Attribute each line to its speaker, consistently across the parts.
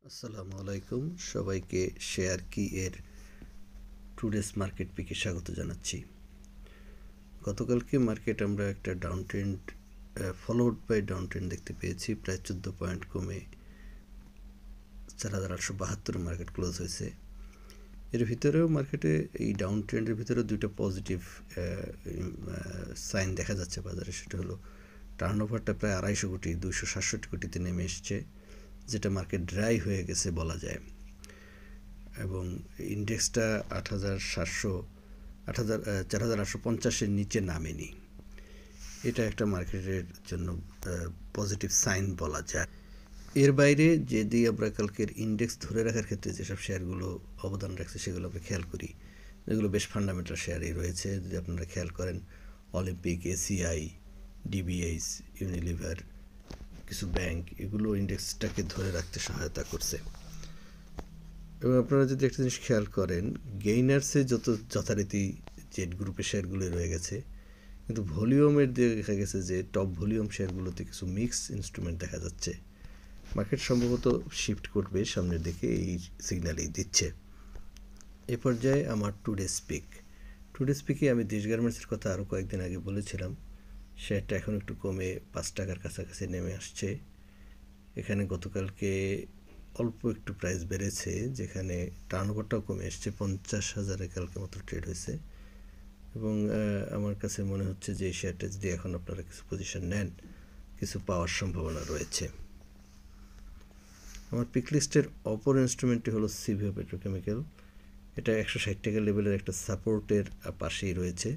Speaker 1: আসসালামু আলাইকুম, সবাইকে শেয়ার কি এর টুডেস মার্কেট পিকে স্বাগত জানাচ্ছি। গতকালকে মার্কেট আমরা একটা down trend followed by down trend দেখতে পেয়েছি। প্রায় 14 পয়েন্ট কমে 4,872 মার্কেট ক্লোজ হয়েছে। এর ভিতরেও মার্কেটে এই ডাউন ট্রেন্ডের ভিতরে দুইটা পজিটিভ সাইন দেখা যাচ্ছে বাজারে। সেটা হলো টার্নওভারটা প্রায় 250 কোটি 267 কোটিতে নেমে এসছে, যেটা মার্কেট ড্রাই হয়ে গেছে বলা যায়, এবং ইন্ডেক্সটা 4,850-এর নিচে নামেনি। এটা একটা মার্কেটের জন্য পজিটিভ সাইন বলা যায়। এর বাইরে যদি আমরা কালকের ইন্ডেক্স ধরে রাখার ক্ষেত্রে যেসব শেয়ারগুলো অবদান রাখছে সেগুলো আমরা খেয়াল করি, যেগুলো বেশ ফান্ডামেন্টাল শেয়ারই রয়েছে। যদি আপনারা খেয়াল করেন, অলিম্পিক, এসিআই, ডিবিএইচ, ইউনিলিভার, কিছু ব্যাংক, এগুলো ইন্ডেক্সটাকে ধরে রাখতে সহায়তা করছে। এবং আপনারা যদি একটা জিনিস খেয়াল করেন, গেইনার্সে যত যথারীতি জেড গ্রুপের শেয়ারগুলো রয়ে গেছে, কিন্তু ভলিউমের দিয়ে দেখা গেছে যে টপ ভলিউম শেয়ারগুলোতে কিছু মিক্স ইনস্ট্রুমেন্ট দেখা যাচ্ছে। মার্কেট সম্ভবত শিফট করবে সামনের দিকে, এই সিগন্যালই দিচ্ছে। এ পর্যায়ে আমার টুডে স্পিকে আমি দেশ গার্মেন্টসের কথা আরও কয়েকদিন আগে বলেছিলাম। শেয়ারটা এখন একটু কমে 5 টাকার কাছাকাছি নেমে আসছে। এখানে গতকালকে অল্প একটু প্রাইস বেড়েছে, যেখানে টার্নওভারটাও কমে এসছে। 50,000-এ কালকে মতো ট্রেড হয়েছে, এবং আমার কাছে মনে হচ্ছে যে এই শেয়ারটা যদি এখন আপনারা কিছু পজিশন নেন, কিছু পাওয়ার সম্ভাবনা রয়েছে। আমার পিক লিস্টের অপর ইনস্ট্রুমেন্টটি হলো সিভিও পেট্রোকেমিক্যাল। এটা 160 টাকা লেভেলের একটা সাপোর্টের পাশেই রয়েছে,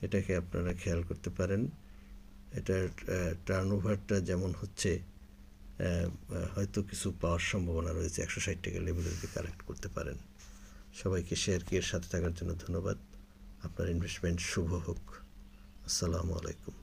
Speaker 1: এটাকে আপনারা খেয়াল করতে পারেন। এটার টার্নওভারটা যেমন হচ্ছে, হয়তো কিছু পাওয়ার সম্ভাবনা রয়েছে। 160 টাকা লেভেলের দিকে কালেক্ট করতে পারেন। সবাইকে শেয়ার কি এর সাথে থাকার জন্য ধন্যবাদ। আপনার ইনভেস্টমেন্ট শুভ হোক। আসসালামু আলাইকুম।